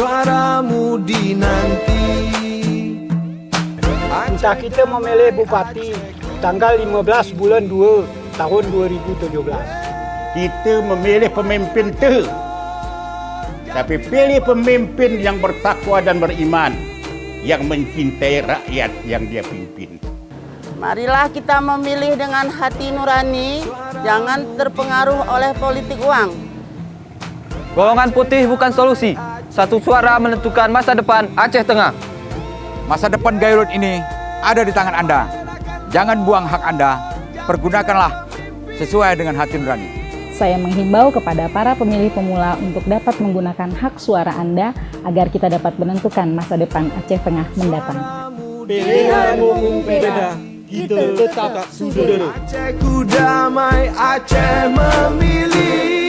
suaramu dinanti. Kita memilih bupati tanggal 15 bulan 2 tahun 2017. Kita memilih pemimpin tu, tapi pilih pemimpin yang bertakwa dan beriman, yang mencintai rakyat yang dia pimpin. Marilah kita memilih dengan hati nurani, jangan terpengaruh oleh politik uang. Golongan putih bukan solusi. Satu suara menentukan masa depan Aceh Tengah. Masa depan Gairut ini ada di tangan Anda. Jangan buang hak Anda, pergunakanlah sesuai dengan hati nurani. Saya menghimbau kepada para pemilih pemula untuk dapat menggunakan hak suara Anda agar kita dapat menentukan masa depan Aceh Tengah mendatang. Pilihanmu berbeda, kita tetap sudut. Acehku damai, Aceh memilih.